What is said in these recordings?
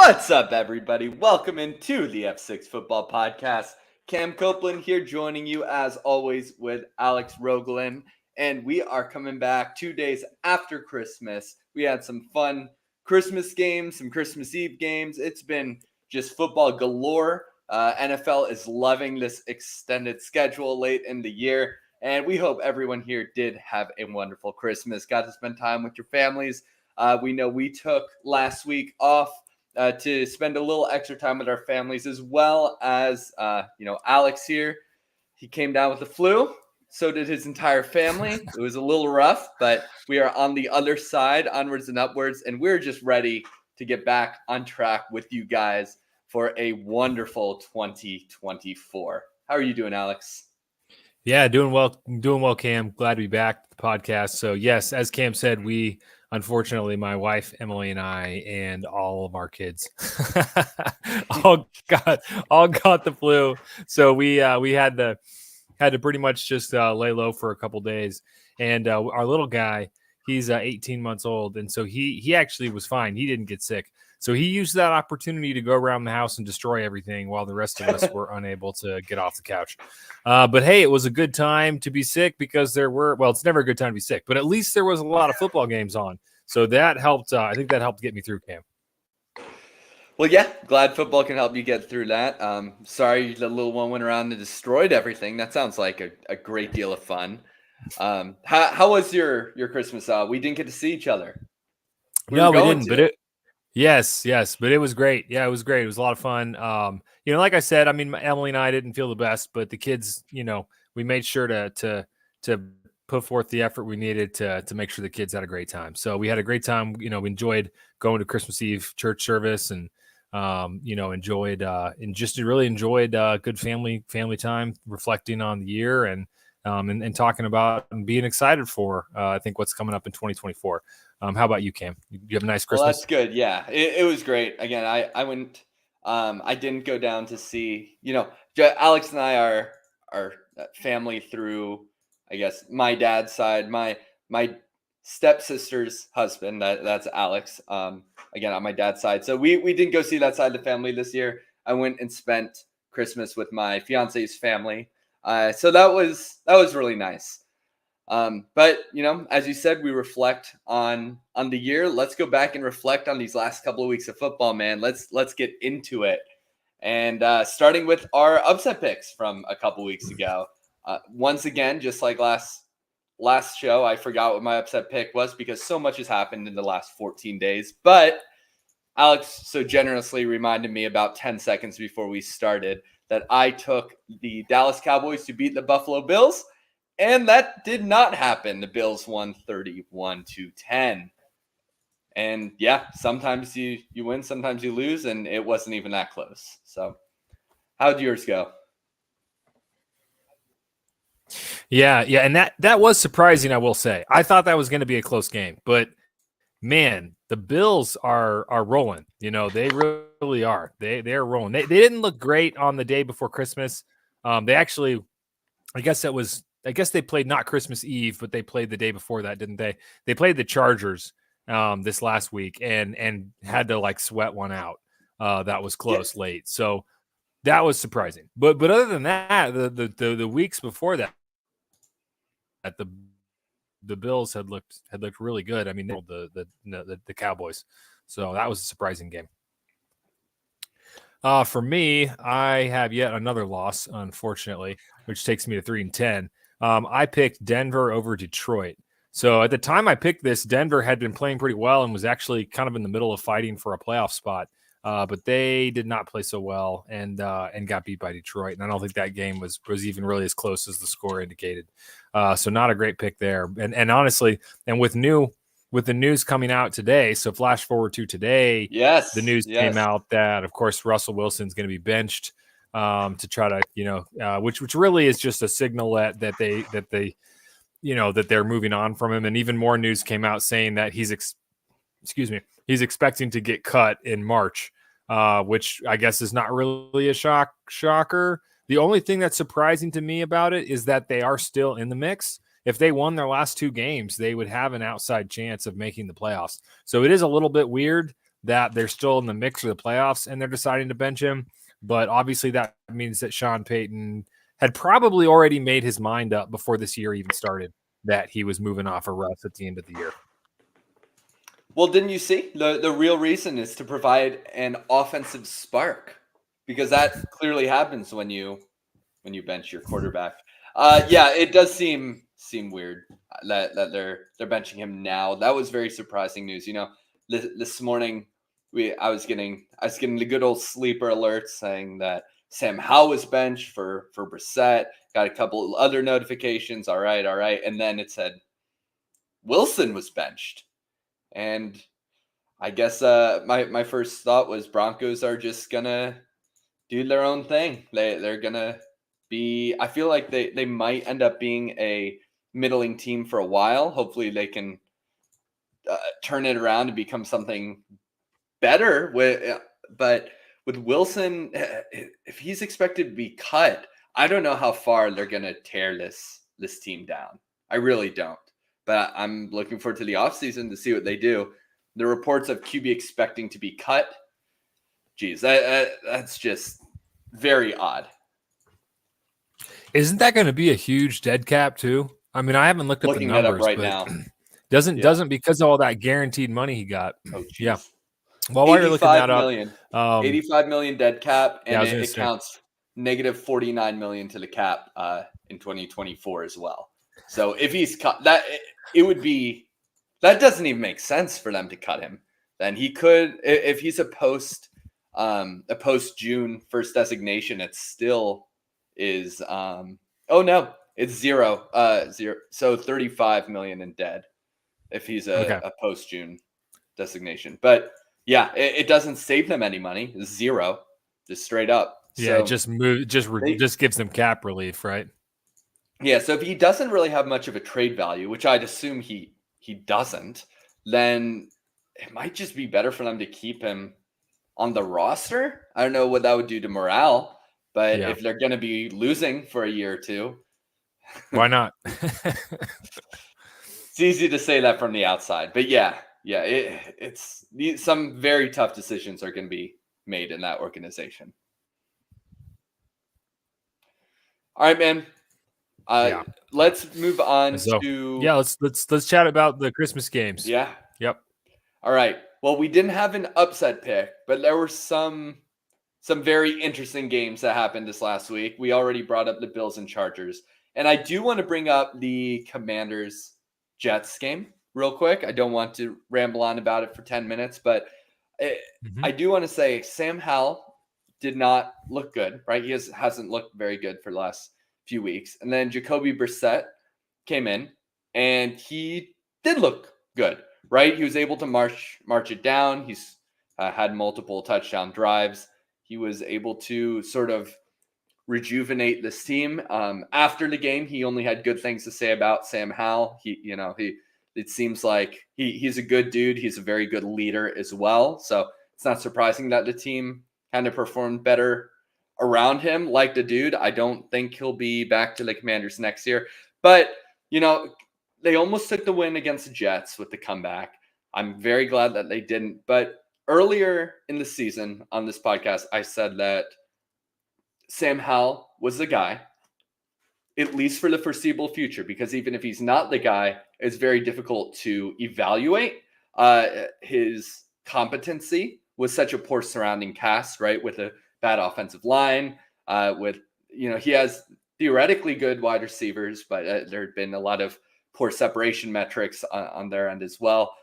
What's up, everybody? Welcome into the F6 Football Podcast. Cam Copeland here, joining you as always with Alex Roglin. And we are coming back 2 days after Christmas. We had some fun Christmas games, some Christmas Eve games. It's been just football galore. NFL is loving this extended schedule late in the year. And we hope everyone here did have a wonderful Christmas, got to spend time with your families. We know we took last week off to spend a little extra time with our families, as well as, Alex here. He came down with the flu. So did his entire family. It was a little rough, but we are on the other side, onwards and upwards, and we're just ready to get back on track with you guys for a wonderful 2024. How are you doing, Alex? Yeah, doing well, Cam. Glad to be back to the podcast. So yes, as Cam said, unfortunately, my wife Emily and I and all of our kids all got the flu. So we had to pretty much just lay low for a couple days. And our little guy, he's 18 months old, and so he actually was fine. He didn't get sick. So he used that opportunity to go around the house and destroy everything while the rest of us were unable to get off the couch. But hey, it was a good time to be sick because it's never a good time to be sick, but at least there was a lot of football games on. So that helped. I think that helped get me through, Cam. Well, yeah, glad football can help you get through that. Sorry the little one went around and destroyed everything. That sounds like a great deal of fun. How was your Christmas? We didn't get to see each other. We didn't, Yes, but it was great. Yeah, it was great. It was a lot of fun. Like I said, I mean, Emily and I didn't feel the best, but the kids, we made sure to put forth the effort we needed to make sure the kids had a great time. So we had a great time. We enjoyed going to Christmas Eve church service and enjoyed good family time, reflecting on the year and talking about and being excited for I think what's coming up in 2024. How about you, Cam? You have a nice Christmas? Well, that's good. Yeah, it was great. Again, I went. I didn't go down to see. Alex and I are family through, I guess, my dad's side. My stepsister's husband. That's Alex. Again, on my dad's side. So we didn't go see that side of the family this year. I went and spent Christmas with my fiance's family. So that was really nice. But as you said, we reflect on the year. Let's go back and reflect on these last couple of weeks of football, man. Let's get into it. And starting with our upset picks from a couple weeks ago. Once again, just like last show, I forgot what my upset pick was because so much has happened in the last 14 days. But Alex so generously reminded me about 10 seconds before we started that I took the Dallas Cowboys to beat the Buffalo Bills. And that did not happen. The Bills won 31-10. And yeah, sometimes you win, sometimes you lose, and it wasn't even that close. So how'd yours go? Yeah, and that was surprising, I will say. I thought that was going to be a close game, but man, the Bills are rolling. They really are. They're rolling. They didn't look great on the day before Christmas. They actually, I guess they played not Christmas Eve, but they played the day before that, didn't they? They played the Chargers this last week and had to sweat one out. That was close late. So that was surprising. But other than that, the weeks before that, the Bills had looked really good. I mean, the Cowboys. So that was a surprising game. For me, I have yet another loss, unfortunately, which takes me to 3-10. I picked Denver over Detroit. So at the time I picked this, Denver had been playing pretty well and was actually kind of in the middle of fighting for a playoff spot. But they did not play so well and got beat by Detroit. And I don't think that game was even really as close as the score indicated. So not a great pick there. And honestly, and with the news coming out today, so flash forward to today, the news came out that, of course, Russell Wilson's going to be benched to try to, which really is just a signal that they're moving on from him. And even more news came out saying that he's expecting to get cut in March, which I guess is not really a shocker. The only thing that's surprising to me about it is that they are still in the mix. If they won their last two games, they would have an outside chance of making the playoffs. So it is a little bit weird that they're still in the mix for the playoffs and they're deciding to bench him. But obviously that means that Sean Payton had probably already made his mind up before this year even started that he was moving off of Russ at the end of the year. Well, didn't you see? The real reason is to provide an offensive spark, because that clearly happens when you bench your quarterback. Yeah, it does seem weird that they're benching him now. That was very surprising news. This morning I was getting the good old sleeper alert saying that Sam Howell was benched for Brissett. Got a couple of other notifications. All right, and then it said Wilson was benched. And I guess my first thought was Broncos are just gonna do their own thing. They're gonna be. I feel like they might end up being a middling team for a while. Hopefully, they can turn it around and become something better. But with Wilson, if he's expected to be cut, I don't know how far they're gonna tear this team down. I really don't. But I'm looking forward to the offseason to see what they do. The reports of QB expecting to be cut, geez, that's just very odd. Isn't that going to be a huge dead cap too? I mean, I haven't looked up the numbers Looking that up right now. Doesn't because of all that guaranteed money he got. Oh, geez. Yeah. Well, while you're looking that up, 85 million dead cap, and yeah, it counts negative 49 million to the cap in 2024 as well. So if he's cut, it would be, that doesn't even make sense for them to cut him. Then he could, if he's a post June first designation, it still is. Oh no, it's zero. So 35 million in dead if he's a post June designation. But yeah, it doesn't save them any money. Zero, just straight up. Yeah, so just gives them cap relief, right? Yeah, so if he doesn't really have much of a trade value, which I'd assume he doesn't, then it might just be better for them to keep him on the roster. I don't know what that would do to morale, but if they're going to be losing for a year or two, why not? It's easy to say that from the outside, but it's some very tough decisions are going to be made in that organization. All right, man. Let's move on to let's chat about the Christmas games. Yeah. Yep. All right. Well, we didn't have an upset pick, but there were some very interesting games that happened this last week. We already brought up the Bills and Chargers, and I do want to bring up the Commanders Jets game real quick. I don't want to ramble on about it for 10 minutes, but I do want to say Sam Howell did not look good, right? He hasn't looked very good for the last few weeks. And then Jacoby Brissett came in and he did look good, right? He was able to march it down. He's had multiple touchdown drives. He was able to sort of rejuvenate this team. After the game, he only had good things to say about Sam Howell. It seems like he's a good dude. He's a very good leader as well. So it's not surprising that the team kind of performed better around him. Like the dude, I don't think he'll be back to the Commanders next year. But, they almost took the win against the Jets with the comeback. I'm very glad that they didn't. But earlier in the season on this podcast, I said that Sam Howell was the guy, at least for the foreseeable future, because even if he's not the guy, it's very difficult to evaluate his competency with such a poor surrounding cast, right? With a bad offensive line, he has theoretically good wide receivers, but there had been a lot of poor separation metrics on their end as well.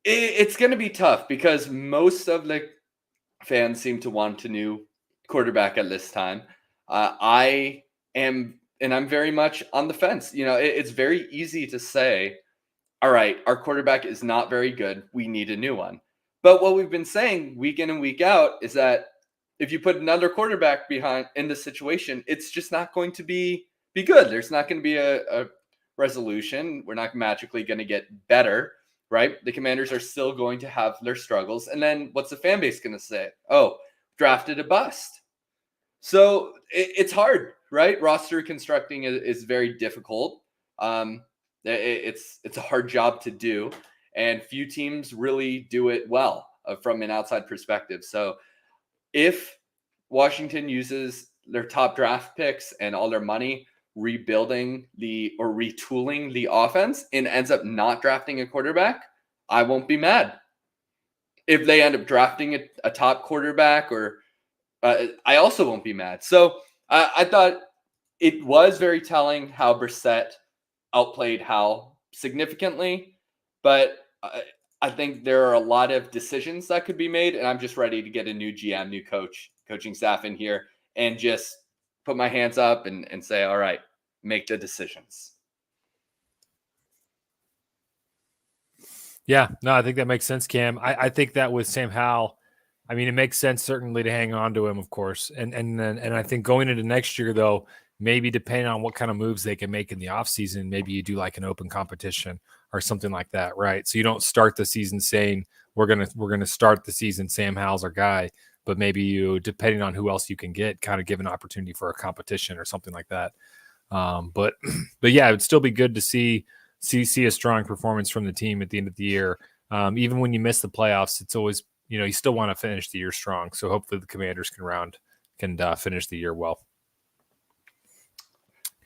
It's going to be tough because most of the fans seem to want a new quarterback at this time. I am, and I'm very much on the fence. It's very easy to say, all right, our quarterback is not very good. We need a new one. But what we've been saying week in and week out is that if you put another quarterback behind in this situation, it's just not going to be good. There's not going to be a resolution. We're not magically going to get better, right? The Commanders are still going to have their struggles. And then what's the fan base going to say? Oh, drafted a bust. So it's hard, right? Roster constructing is very difficult. It's a hard job to do. and few teams really do it well from an outside perspective. So if Washington uses their top draft picks and all their money rebuilding or retooling the offense and ends up not drafting a quarterback, I won't be mad. If they end up drafting a top quarterback, or I also won't be mad. So I thought it was very telling how Brissett outplayed Howell significantly, but I think there are a lot of decisions that could be made, and I'm just ready to get a new GM, new coaching staff in here, and just put my hands up and say, all right, make the decisions. Yeah, no, I think that makes sense, Cam. I think that with Sam Howell, I mean, it makes sense certainly to hang on to him, of course. And I think going into next year, though, maybe depending on what kind of moves they can make in the offseason, maybe you do like an open competition or something like that, right? So you don't start the season saying we're gonna start the season, Sam Howell's our guy, but maybe you, depending on who else you can get, kind of give an opportunity for a competition or something like that. But yeah, it would still be good to see a strong performance from the team at the end of the year. Even when you miss the playoffs, it's always, you still want to finish the year strong. So hopefully the Commanders can finish the year well.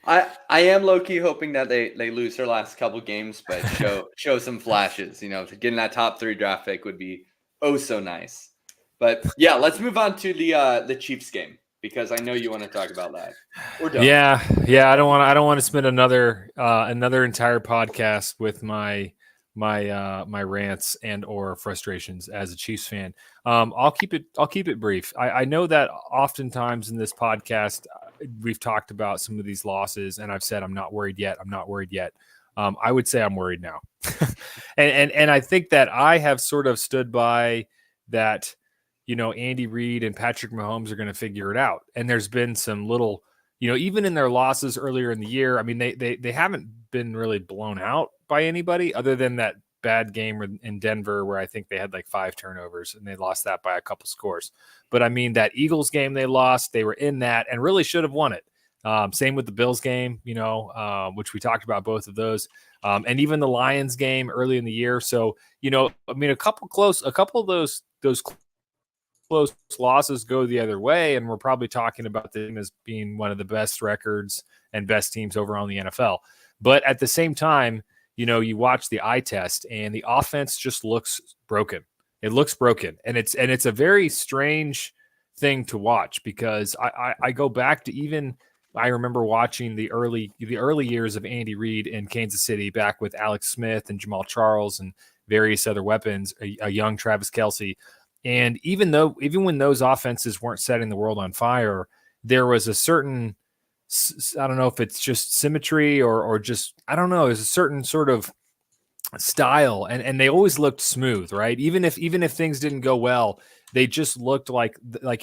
I am low-key hoping that they lose their last couple games, but show some flashes. Getting that top 3 draft pick would be oh so nice. But yeah, let's move on to the Chiefs game, because I know you want to talk about that. Or don't. Yeah. I don't want to spend another entire podcast with my rants and or frustrations as a Chiefs fan. I'll keep it brief. I know that oftentimes in this podcast we've talked about some of these losses, and I've said I'm not worried yet. I would say I'm worried now, and I think that I have sort of stood by that. Andy Reid and Patrick Mahomes are going to figure it out. And there's been some little, even in their losses earlier in the year, I mean, they haven't been really blown out by anybody other than that bad game in Denver where I think they had like 5 turnovers and they lost that by a couple scores. But I mean, that Eagles game they lost, they were in that and really should have won it. Same with the Bills game, which we talked about both of those. And even the Lions game early in the year. So, I mean, a couple of those close losses go the other way, and we're probably talking about them as being one of the best records and best teams over on the NFL. But at the same time, you watch the eye test and the offense just looks broken. It looks broken, and it's a very strange thing to watch, because I go back to even I remember watching the early years of Andy Reid in Kansas City back with Alex Smith and Jamal Charles and various other weapons, a young Travis Kelce. And even when those offenses weren't setting the world on fire, there was a certain, I don't know if it's just symmetry or just, I don't know, there's a certain sort of style, and they always looked smooth, right? Even if things didn't go well, they just looked like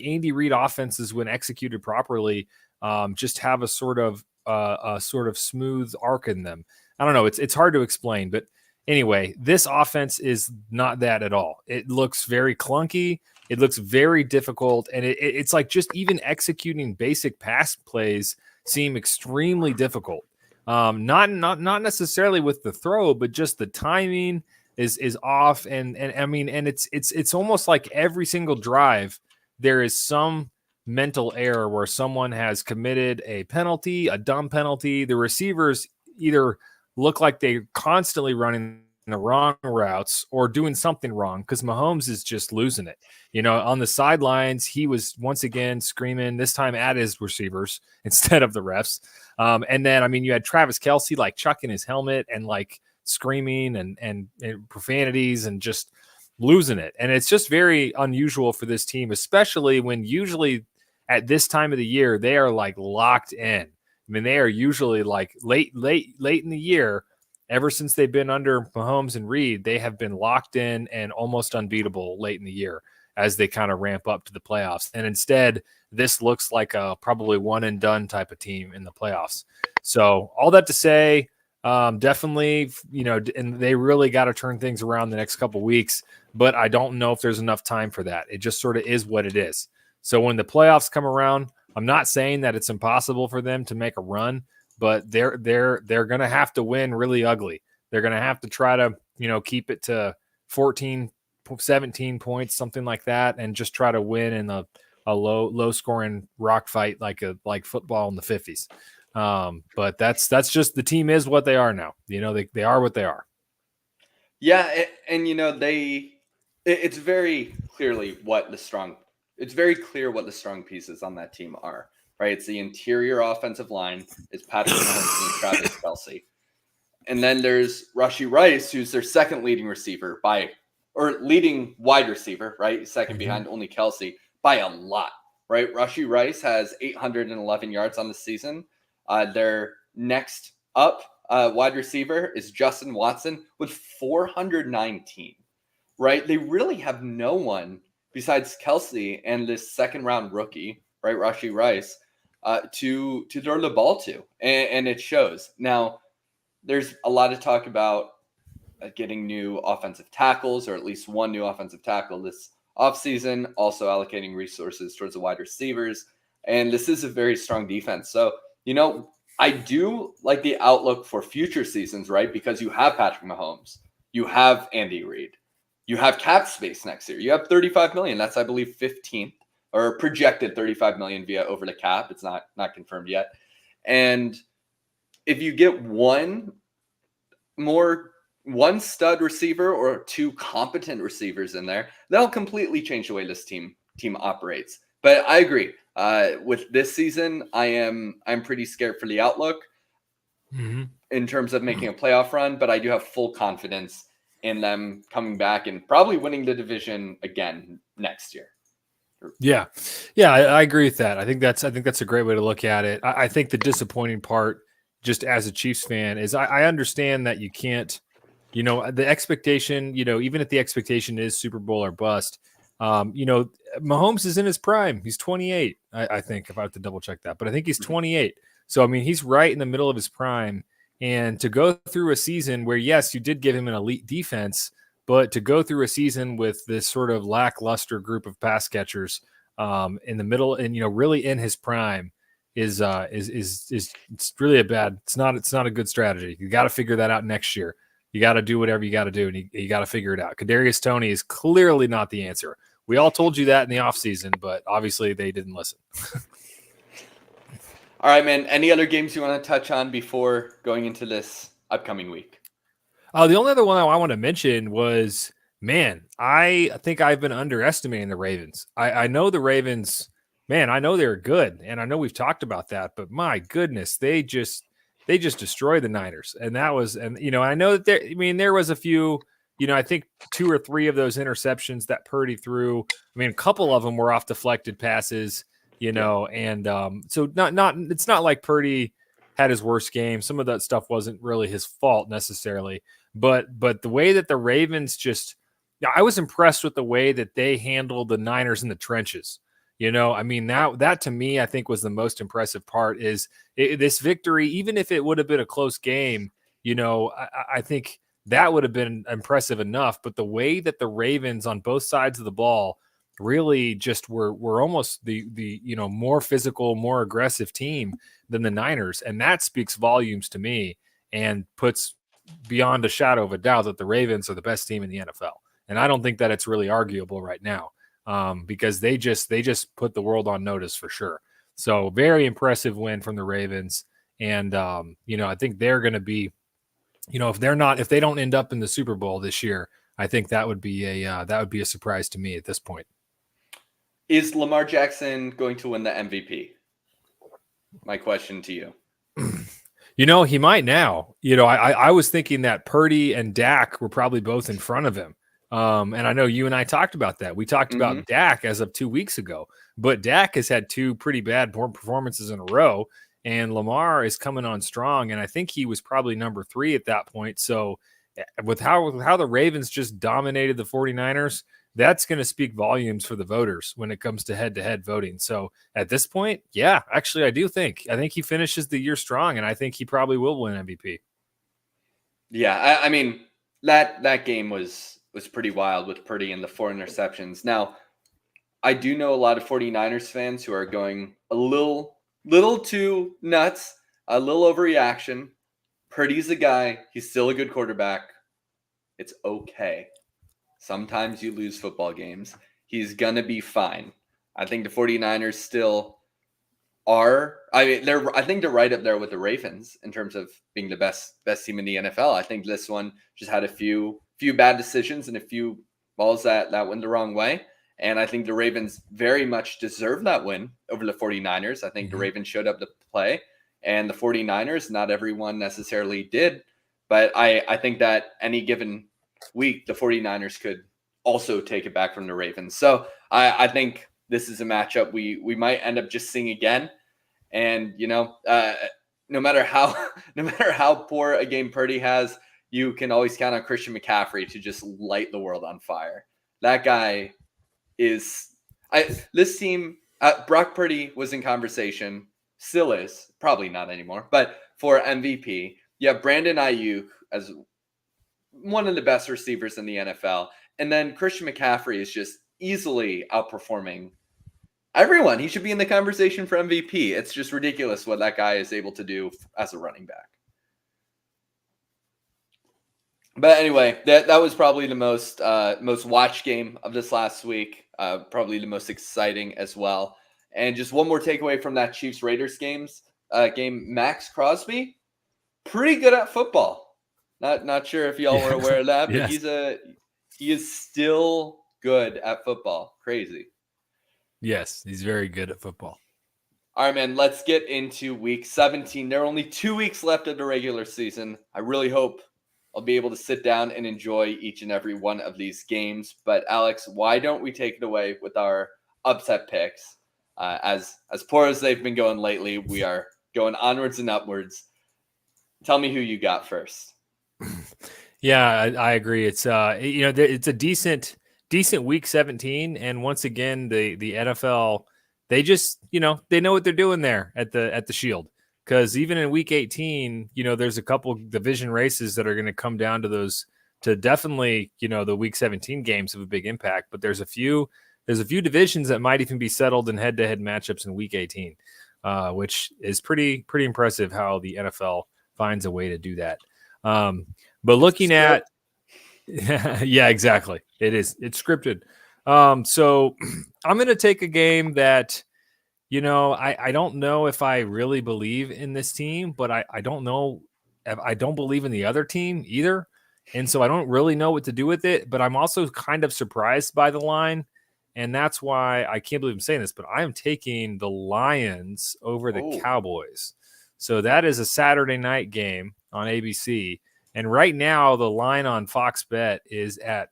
Andy Reid offenses when executed properly, just have a sort of smooth arc in them. I don't know. It's hard to explain, but anyway, this offense is not that at all. It looks very clunky. It looks very difficult. And it's like just even executing basic pass plays seem extremely difficult. Not necessarily with the throw, but just the timing is off. And I mean, and it's almost like every single drive, there is some mental error where someone has committed a penalty, a dumb penalty. The receivers either look like they're constantly running the wrong routes or doing something wrong, because Mahomes is just losing it. On the sidelines, he was once again screaming, this time at his receivers instead of the refs. And then, I mean, you had Travis Kelce like chucking his helmet and like screaming and profanities and just losing it. And it's just very unusual for this team, especially when usually at this time of the year, they are like locked in. I mean, they are usually like late in the year. Ever since they've been under Mahomes and Reid, they have been locked in and almost unbeatable late in the year as they kind of ramp up to the playoffs. And instead, this looks like a probably one and done type of team in the playoffs. So all that to say, definitely, and they really got to turn things around the next couple of weeks, but I don't know if there's enough time for that. It just sort of is what it is. So when the playoffs come around, I'm not saying that it's impossible for them to make a run, but they're going to have to win really ugly. They're going to have to try to keep it to 14, 17 points, something like that, and just try to win in a low scoring rock fight like football in the 50s. But that's just, the team is what they are now. They are what they are. Yeah, and it's very clearly it's very clear what the strong pieces on that team are, right? It's the interior offensive line, it's Patrick Mahomes and Travis Kelce. And then there's Rashee Rice, who's their second leading receiver leading wide receiver, right? Second behind only Kelce by a lot, right? Rashee Rice has 811 yards on the season. Their next up wide receiver is Justin Watson with 419, right? They really have no one besides Kelce and this second round rookie, right? Rashee Rice, to throw the ball to. And it shows. Now, there's a lot of talk about getting new offensive tackles, or at least one new offensive tackle this offseason, also allocating resources towards the wide receivers. And this is a very strong defense. So, I do like the outlook for future seasons, right? Because you have Patrick Mahomes, you have Andy Reid, you have cap space next year. You have $35 million. That's, I believe, 15th or projected $35 million via over the cap. It's not confirmed yet. And if you get one stud receiver or two competent receivers in there, that'll completely change the way this team operates. But I agree. With this season, I'm pretty scared for the outlook in terms of making a playoff run, but I do have full confidence in them coming back and probably winning the division again next year. Yeah. I agree with that. I think that's a great way to look at it. I think the disappointing part, just as a Chiefs fan, is I understand that you can't, the expectation, even if the expectation is Super Bowl or bust, Mahomes is in his prime. He's 28, I think, if I have to double check that, but I think he's 28. So, I mean, he's right in the middle of his prime. And to go through a season where, yes, you did give him an elite defense, but to go through a season with this sort of lackluster group of pass catchers in the middle and, really in his prime is it's really it's not a good strategy. You got to figure that out next year. You got to do whatever you got to do, and you got to figure it out. Kadarius Toney is clearly not the answer. We all told you that in the offseason, but obviously they didn't listen. All right, man. Any other games you want to touch on before going into this upcoming week? The only other one I want to mention was, man, I think I've been underestimating the Ravens. I know the Ravens, man, I know they're good, and I know we've talked about that, but my goodness, they just destroyed the Niners. And that was, and I know that there was a few, I think 2 or 3 of those interceptions that Purdy threw. I mean, a couple of them were off deflected passes, and so it's not like Purdy had his worst game. Some of that stuff wasn't really his fault necessarily, but the way that the Ravens I was impressed with the way that they handled the Niners in the trenches. I mean, that to me, I think was the most impressive part is this victory, even if it would have been a close game, I think that would have been impressive enough. But the way that the Ravens on both sides of the ball really just were almost the more physical, more aggressive team than the Niners. And that speaks volumes to me and puts beyond a shadow of a doubt that the Ravens are the best team in the NFL. And I don't think that it's really arguable right now. Because they just put the world on notice for sure. So very impressive win from the Ravens. And, I think they're going to be, if they don't end up in the Super Bowl this year, I think that would be a surprise to me at this point. Is Lamar Jackson going to win the MVP? My question to you. He might now. I was thinking that Purdy and Dak were probably both in front of him. And I know you and I talked about that. We talked about Dak as of 2 weeks ago, but Dak has had 2 pretty bad performances in a row, and Lamar is coming on strong. And I think he was probably number 3 at that point. So with how the Ravens just dominated the 49ers, that's going to speak volumes for the voters when it comes to head-to-head voting. So at this point, yeah, actually, I think he finishes the year strong, and I think he probably will win MVP. Yeah, I mean, that game was pretty wild with Purdy and the 4 interceptions. Now, I do know a lot of 49ers fans who are going a little too nuts, a little overreaction. Purdy's a guy. He's still a good quarterback. It's okay. Sometimes you lose football games. He's going to be fine. I think the 49ers still are. I mean, I think they're right up there with the Ravens in terms of being the best team in the NFL. I think this one just had a few bad decisions and a few balls that went the wrong way. And I think the Ravens very much deserve that win over the 49ers. I think the Ravens showed up to play, and the 49ers, not everyone necessarily did. But I think that any given week, the 49ers could also take it back from the Ravens. So I think this is a matchup we might end up just seeing again. And, no matter how poor a game Purdy has, you can always count on Christian McCaffrey to just light the world on fire. That guy is this team. Brock Purdy was in conversation, still is, probably not anymore, but for MVP. You have Brandon Ayuk as one of the best receivers in the NFL. And then Christian McCaffrey is just easily outperforming everyone. He should be in the conversation for MVP. It's just ridiculous what that guy is able to do as a running back. But anyway, that was probably the most watched game of this last week. Probably the most exciting as well. And just one more takeaway from that Chiefs-Raiders game. Max Crosby, pretty good at football. Not sure if y'all were aware of that, but yes. he is still good at football. Crazy. Yes, he's very good at football. All right, man, let's get into week 17. There are only 2 weeks left of the regular season. I really hope I'll be able to sit down and enjoy each and every one of these games. But Alex, why don't we take it away with our upset picks? As poor as they've been going lately, we are going onwards and upwards. Tell me who you got first. Yeah, I agree. It's it's a decent week 17, and once again the NFL, they just they know what they're doing there at the Shield, because even in week 18 there's a couple division races that are going to come down to those, to definitely the week 17 games have a big impact, but there's a few divisions that might even be settled in head-to-head matchups in week 18, which is pretty impressive how the NFL finds a way to do that. But looking at yeah, exactly. It's scripted. So I'm going to take a game that, I don't know if I really believe in this team, but I don't know. I don't believe in the other team either. And so I don't really know what to do with it, but I'm also kind of surprised by the line. And that's why I can't believe I'm saying this, but I am taking the Lions over the Cowboys. So that is a Saturday night game on ABC. And right now, the line on Fox Bet is at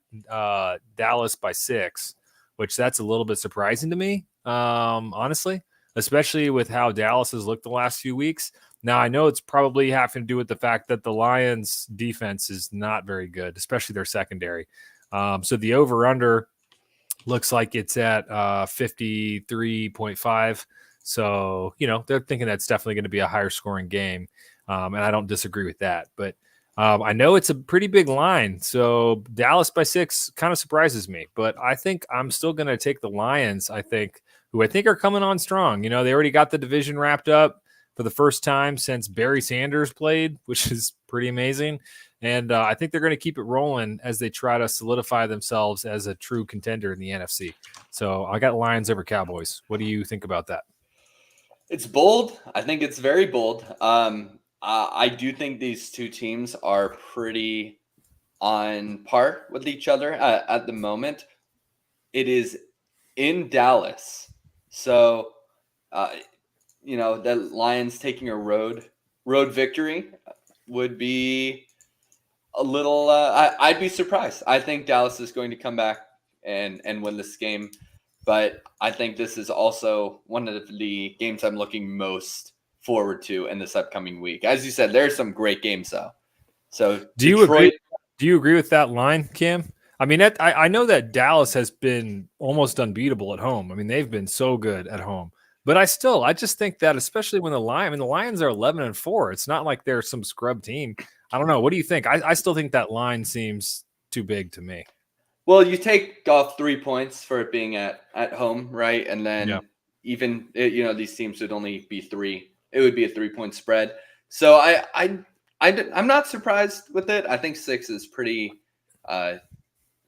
Dallas by 6, which that's a little bit surprising to me, honestly, especially with how Dallas has looked the last few weeks. Now, I know it's probably having to do with the fact that the Lions' defense is not very good, especially their secondary. So the over-under looks like it's at 53.5. So, they're thinking that's definitely going to be a higher scoring game. And I don't disagree with that. But I know it's a pretty big line, so Dallas by 6 kind of surprises me. But I think I'm still going to take the Lions, who I think are coming on strong. They already got the division wrapped up for the first time since Barry Sanders played, which is pretty amazing. And I think they're going to keep it rolling as they try to solidify themselves as a true contender in the NFC. So I got Lions over Cowboys. What do you think about that? It's bold. I think it's very bold. I do think these two teams are pretty on par with each other at the moment. It is in Dallas. So, the Lions taking a road victory would be a little, I'd be surprised. I think Dallas is going to come back and win this game. But I think this is also one of the games I'm looking most forward to in this upcoming week. As you said, there's some great games though. So do you agree with that line, Cam? I mean, I know that Dallas has been almost unbeatable at home. I mean, they've been so good at home. But I just think that, especially when the Lions are 11-4. It's not like they're some scrub team. I don't know. What do you think? I still think that line seems too big to me. Well, you take off 3 points for it being at home, right? And then even these teams would only be 3. It would be a 3-point spread. So I'm not surprised with it. I think 6 is pretty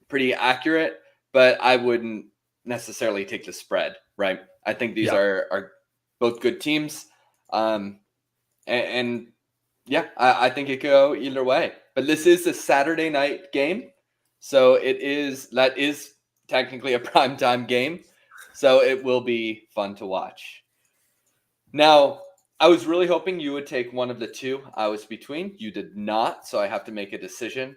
pretty accurate, but I wouldn't necessarily take the spread, right? I think these are both good teams. And yeah, I think it could go either way. But this is a Saturday night game. So that is technically a primetime game. So it will be fun to watch. Now, I was really hoping you would take one of the two I was between. You did not, so I have to make a decision.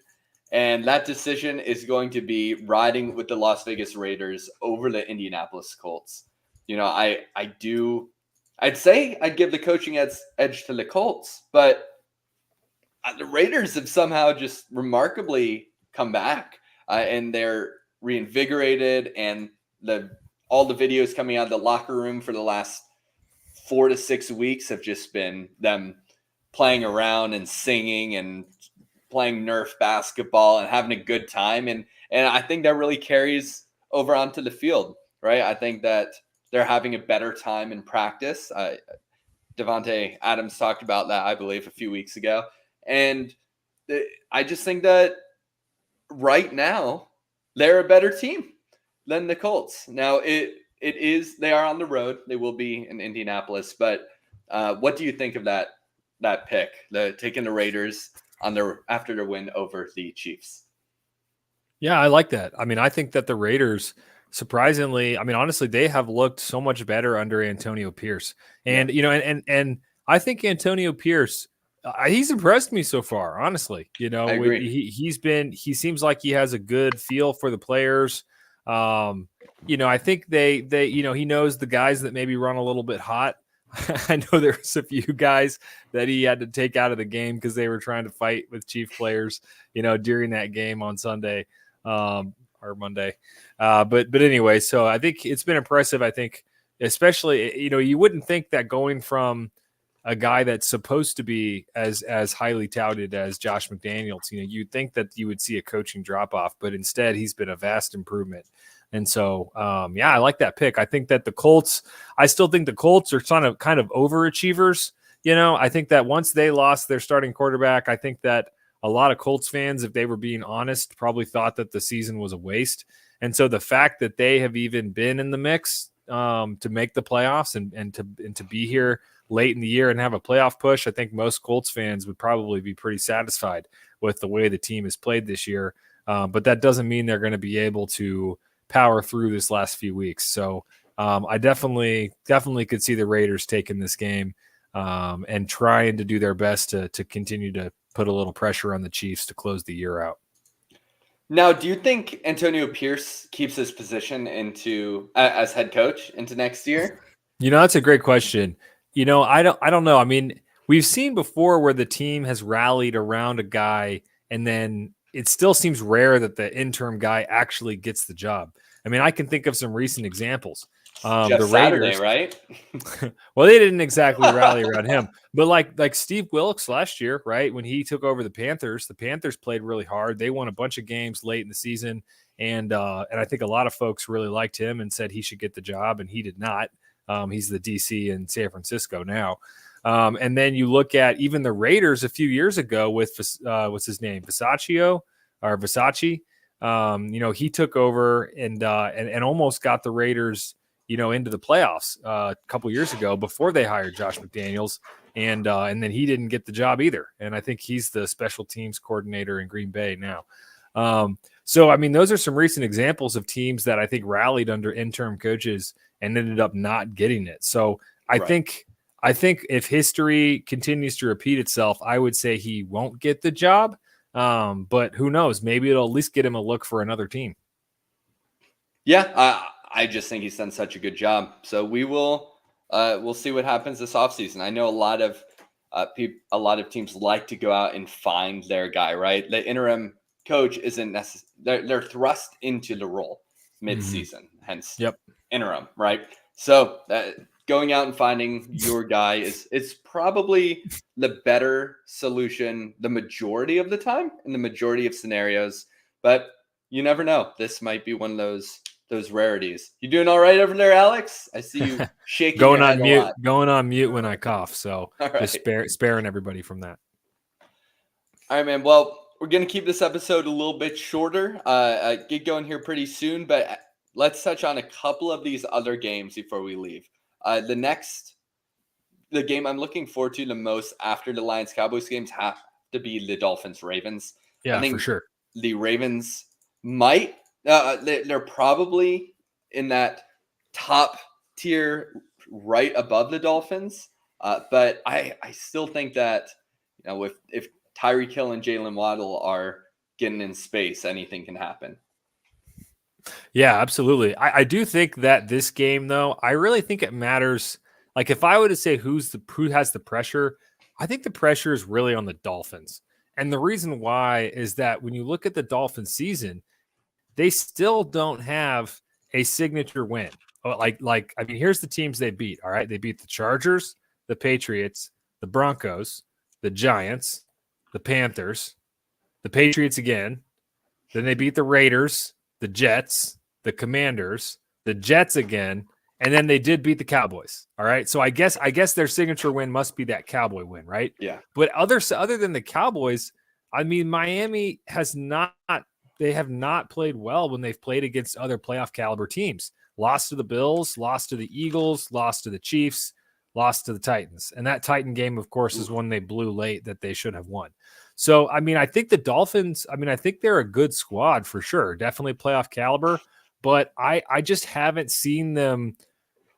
And that decision is going to be riding with the Las Vegas Raiders over the Indianapolis Colts. I'd say I'd give the coaching edge to the Colts, but the Raiders have somehow just remarkably come back, and they're reinvigorated, and all the videos coming out of the locker room for the last 4 to 6 weeks have just been them playing around and singing and playing Nerf basketball and having a good time. And I think that really carries over onto the field, right? I think that they're having a better time in practice. Davante Adams talked about that, I believe, a few weeks ago. And I just think that right now they're a better team than the Colts. Now they are on the road. They will be in Indianapolis, but what do you think of that pick, taking the Raiders after their win over the Chiefs? Yeah, I like that. I mean, I think that the Raiders, surprisingly, I mean, honestly, they have looked so much better under Antonio Pierce. And, and I think Antonio Pierce, he's impressed me so far, honestly. I agree. He seems like he has a good feel for the players. I think they he knows the guys that maybe run a little bit hot. I know there's a few guys that he had to take out of the game because they were trying to fight with Chief players, during that game on Sunday or Monday. But anyway, so I think it's been impressive. I think especially, you wouldn't think that going from a guy that's supposed to be as highly touted as Josh McDaniels, you'd think that you would see a coaching drop off, but instead he's been a vast improvement. And so, I like that pick. I think that I still think the Colts are kind of overachievers. I think that once they lost their starting quarterback, I think that a lot of Colts fans, if they were being honest, probably thought that the season was a waste. And so the fact that they have even been in the mix to make the playoffs and to be here late in the year and have a playoff push, I think most Colts fans would probably be pretty satisfied with the way the team has played this year. But that doesn't mean they're going to be able to power through this last few weeks. So I definitely could see the Raiders taking this game and trying to do their best to continue to put a little pressure on the Chiefs to close the year out. Now, do you think Antonio Pierce keeps his position as head coach into next year? That's a great question. I don't know. I mean, we've seen before where the team has rallied around a guy and then it still seems rare that the interim guy actually gets the job. I mean, I can think of some recent examples. The Raiders, right? Well, they didn't exactly rally around him, but like Steve Wilkes last year, right? When he took over the Panthers played really hard. They won a bunch of games late in the season. And I think a lot of folks really liked him and said he should get the job, and he did not. He's the DC in San Francisco now. And then you look at even the Raiders a few years ago with what's his name, Versace. He took over and almost got the Raiders, into the playoffs a couple years ago before they hired Josh McDaniels, and then he didn't get the job either. And I think he's the special teams coordinator in Green Bay now. So I mean, those are some recent examples of teams that I think rallied under interim coaches and ended up not getting it. So I think if history continues to repeat itself, I would say he won't get the job. But who knows? Maybe it'll at least get him a look for another team. Yeah, I just think he's done such a good job. So we'll see what happens this offseason. I know a lot of teams like to go out and find their guy, right? The interim coach isn't necessarily, they're thrust into the role mid-season, hence interim, right? So going out and finding your guy is probably the better solution the majority of the time in the majority of scenarios, but you never know. This might be one of those rarities. You doing all right over there, Alex? I see you shaking going your on head mute a lot. Going on mute when I cough, so right. Just sparing everybody from that. All right, man. Well, we're going to keep this episode a little bit shorter. Get going here pretty soon, but let's touch on a couple of these other games before we leave. The game I'm looking forward to the most after the Lions Cowboys games have to be the Dolphins Ravens. Yeah, I think for sure. the Ravens might, they're probably in that top tier right above the Dolphins. But I still think that, if Tyreek Hill and Jalen Waddle are getting in space, anything can happen. Yeah, absolutely. I do think that this game, though, I really think it matters. Like, if I were to say who has the pressure, I think the pressure is really on the Dolphins. And the reason why is that when you look at the Dolphins season, they still don't have a signature win. I mean, here's the teams they beat. All right. They beat the Chargers, the Patriots, the Broncos, the Giants, the Panthers, the Patriots again. Then they beat the Raiders, the Jets, the Commanders, the Jets again, and then they did beat the Cowboys. All right. So I guess their signature win must be that Cowboy win, right? Yeah. But other than the Cowboys, I mean, Miami they have not played well when they've played against other playoff caliber teams. Lost to the Bills, lost to the Eagles, lost to the Chiefs, lost to the Titans. And that Titan game, of course, is one they blew late that they should have won. So, I mean, I think the Dolphins, I think they're a good squad for sure. Definitely playoff caliber. But I just haven't seen them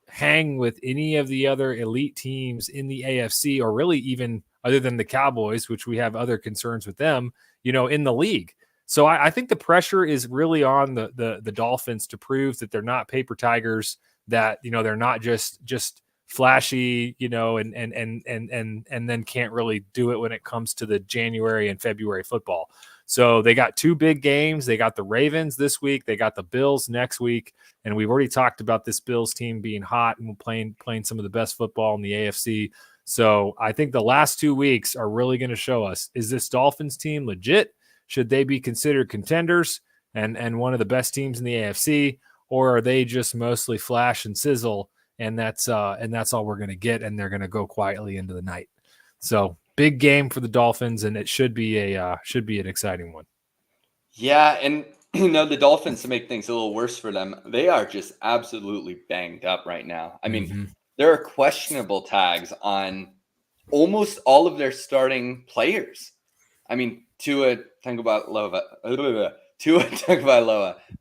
hang with any of the other elite teams in the AFC, or really even other than the Cowboys, which we have other concerns with them, in the league. So I think the pressure is really on the Dolphins to prove that they're not paper tigers, that, they're not just flashy, and then can't really do it when it comes to the January and February football. So they got two big games. They got the Ravens this week. They got the Bills next week. And we've already talked about this Bills team being hot and playing some of the best football in the AFC. So I think the last 2 weeks are really going to show us, is this Dolphins team legit? Should they be considered contenders and one of the best teams in the AFC? Or are they just mostly flash and sizzle? And that's all we're going to get. And they're going to go quietly into the night. So big game for the Dolphins, and it should be an exciting one. Yeah, and the Dolphins, to make things a little worse for them, they are just absolutely banged up right now. I mean, there are questionable tags on almost all of their starting players. I mean, Tua Tagovailoa,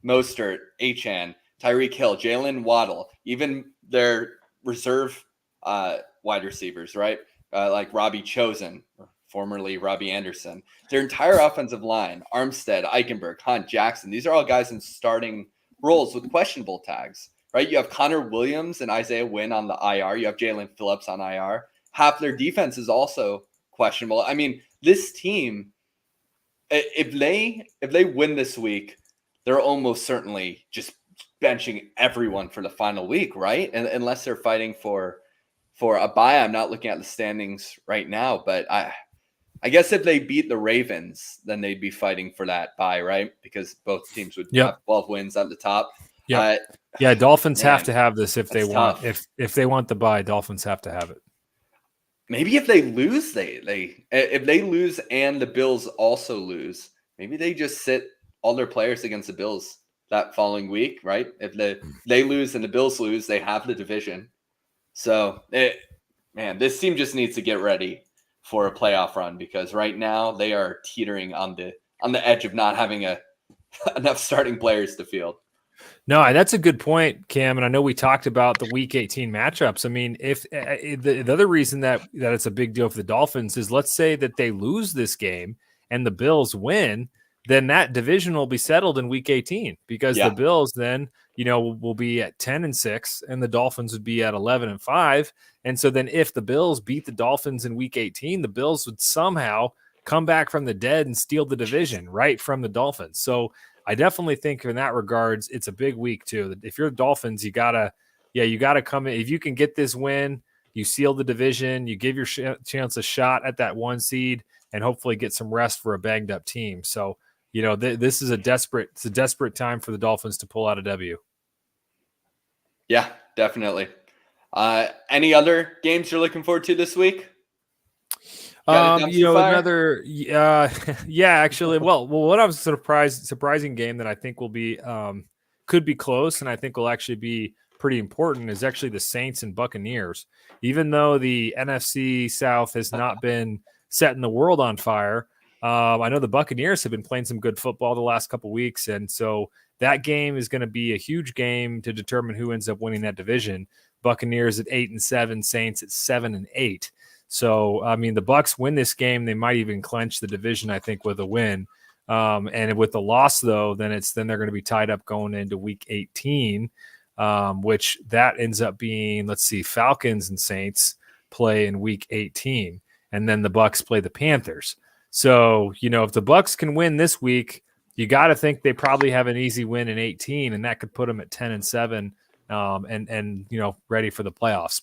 Mostert, Achane, Tyreek Hill, Jalen Waddle, even their reserve wide receivers, right? Like Robbie Chosen, formerly Robbie Anderson. Their entire offensive line, Armstead, Eichenberg, Hunt, Jackson, these are all guys in starting roles with questionable tags, right? You have Connor Williams and Isaiah Wynn on the IR. You have Jalen Phillips on IR. Half their defense is also questionable. I mean, this team, if they win this week, they're almost certainly just benching everyone for the final week, right? And unless they're fighting for a bye. I'm not looking at the standings right now, but I guess if they beat the Ravens, then they'd be fighting for that bye, right? Because both teams would have 12 wins at the top. Yeah, Dolphins have to have this if they want. If they want the bye, Dolphins have to have it. Maybe if they lose, if they lose and the Bills also lose, maybe they just sit all their players against the Bills that following week, right? If they lose and the Bills lose, they have the division. So, this team just needs to get ready for a playoff run, because right now they are teetering on the edge of not having enough starting players to field. No, that's a good point, Cam. And I know we talked about the Week 18 matchups. I mean, if the other reason that it's a big deal for the Dolphins is, let's say that they lose this game and the Bills win, then that division will be settled in Week 18, because the Bills then, will be at 10-6 and the Dolphins would be at 11-5. And so then if the Bills beat the Dolphins in Week 18, the Bills would somehow come back from the dead and steal the division right from the Dolphins. So I definitely think in that regards, it's a big week too. If you're the Dolphins, you gotta come in. If you can get this win, you seal the division, you give your chance a shot at that 1 seed, and hopefully get some rest for a banged up team. So, this is a desperate time for the Dolphins to pull out a W. Yeah, definitely. Any other games you're looking forward to this week? Got a dumpster fire? Another, yeah, actually, well, what I was surprising game that I think will be, could be close, and I think will actually be pretty important is actually the Saints and Buccaneers. Even though the NFC South has not been setting the world on fire, I know the Buccaneers have been playing some good football the last couple weeks, and so that game is going to be a huge game to determine who ends up winning that division. Buccaneers at 8-7, Saints at 7-8. So, I mean, the Bucs win this game, they might even clinch the division, I think, with a win. And with the loss, though, then they're going to be tied up going into Week 18, which that ends up being, let's see, Falcons and Saints play in Week 18, and then the Bucs play the Panthers. So, if the Bucs can win this week, you got to think they probably have an easy win in 18, and that could put them at 10-7, and ready for the playoffs.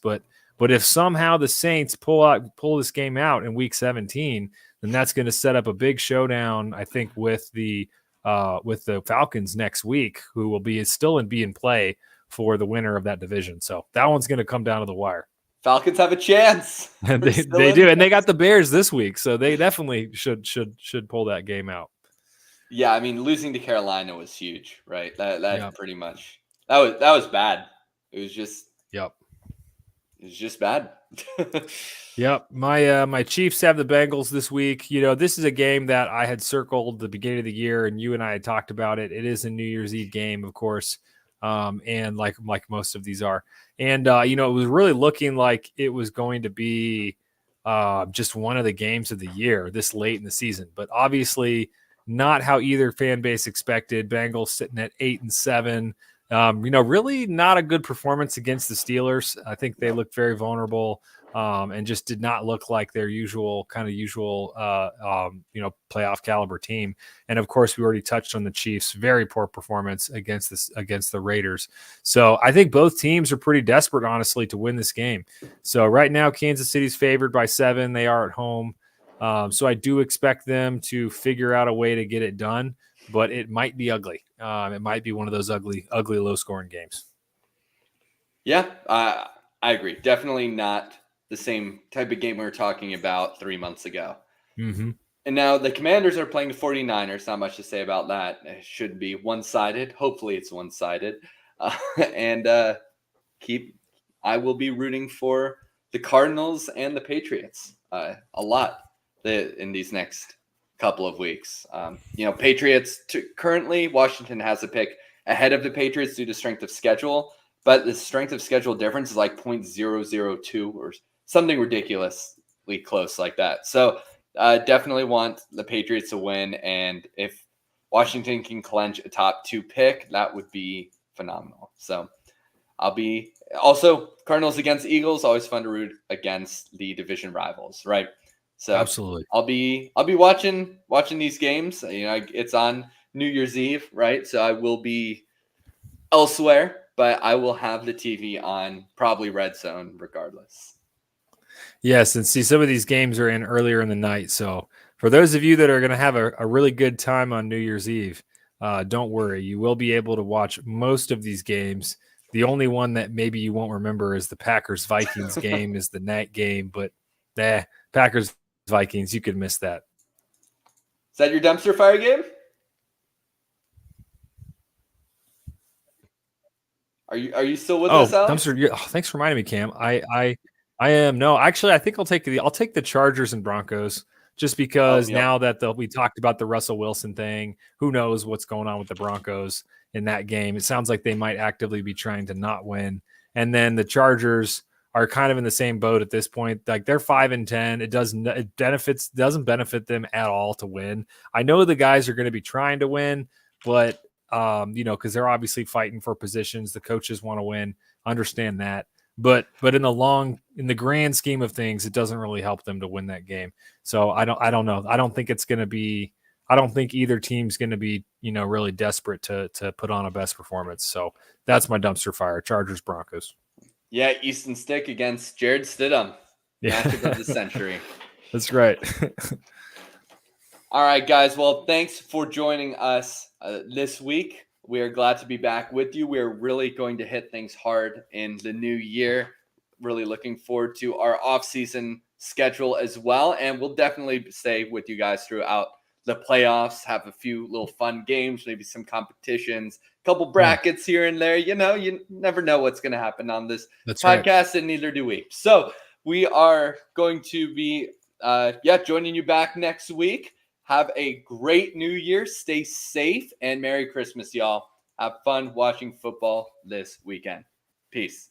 But if somehow the Saints pull this game out in Week 17, then that's going to set up a big showdown, I think, with the Falcons next week, who will be in play for the winner of that division. So that one's going to come down to the wire. Falcons have a chance. they do, and they got the Bears this week, so they definitely should pull that game out. Yeah, I mean, losing to Carolina was huge, right? That pretty much that was bad. It was just It's just bad. Yep. My Chiefs have the Bengals this week. This is a game that I had circled the beginning of the year, and you and I had talked about it. It is a New Year's Eve game, of course, and like most of these are. And, it was really looking like it was going to be just one of the games of the year this late in the season. But obviously not how either fan base expected. Bengals sitting at 8-7. Really not a good performance against the Steelers. I think they looked very vulnerable and just did not look like their usual playoff caliber team. And of course, we already touched on the Chiefs' very poor performance against the Raiders. So I think both teams are pretty desperate, honestly, to win this game. So right now, Kansas City's favored by 7. They are at home. So I do expect them to figure out a way to get it done. But it might be ugly. It might be one of those ugly, low-scoring games. Yeah, I agree. Definitely not the same type of game we were talking about 3 months ago. Mm-hmm. And now the Commanders are playing the 49ers. Not much to say about that. It should be one-sided. Hopefully it's one-sided. I will be rooting for the Cardinals and the Patriots a lot in these next couple of weeks. Patriots currently Washington has a pick ahead of the Patriots due to strength of schedule, but the strength of schedule difference is like 0.002 or something ridiculously close like that. So definitely want the Patriots to win, and if Washington can clinch a top 2 pick, that would be phenomenal. So I'll be also Cardinals against Eagles, always fun to root against the division rivals, right? So absolutely, I'll be watching these games. It's on New Year's Eve, right? So I will be elsewhere, but I will have the TV on, probably Red Zone, regardless. Yes, and see, some of these games are in earlier in the night. So for those of you that are going to have a really good time on New Year's Eve, don't worry. You will be able to watch most of these games. The only one that maybe you won't remember is the Packers-Vikings game is the night game, but Packers-Vikings, you could miss that. Is that your dumpster fire game? Are you still with us, Alex? Dumpster. Thanks for reminding me, Cam. I am. No, actually, I think I'll take the Chargers and Broncos just because now that we talked about the Russell Wilson thing, who knows what's going on with the Broncos in that game. It sounds like they might actively be trying to not win. And then the Chargers are kind of in the same boat at this point. Like they're 5-10. It doesn't benefit them at all to win. I know the guys are going to be trying to win, but because they're obviously fighting for positions. The coaches want to win. Understand that. But in the grand scheme of things, it doesn't really help them to win that game. So I don't know. I don't think either team's going to be, really desperate to put on a best performance. So that's my dumpster fire. Chargers, Broncos. Yeah, Easton Stick against Jared Stidham. Yeah. Matchup of the century. That's right. All right, guys. Well, thanks for joining us this week. We are glad to be back with you. We're really going to hit things hard in the new year. Really looking forward to our off-season schedule as well. And we'll definitely stay with you guys throughout the playoffs, have a few little fun games, maybe some competitions, a couple brackets here and there. You never know what's going to happen on this podcast, and neither do we. So we are going to be joining you back next week. Have a great new year. Stay safe, and Merry Christmas, y'all. Have fun watching football this weekend. Peace.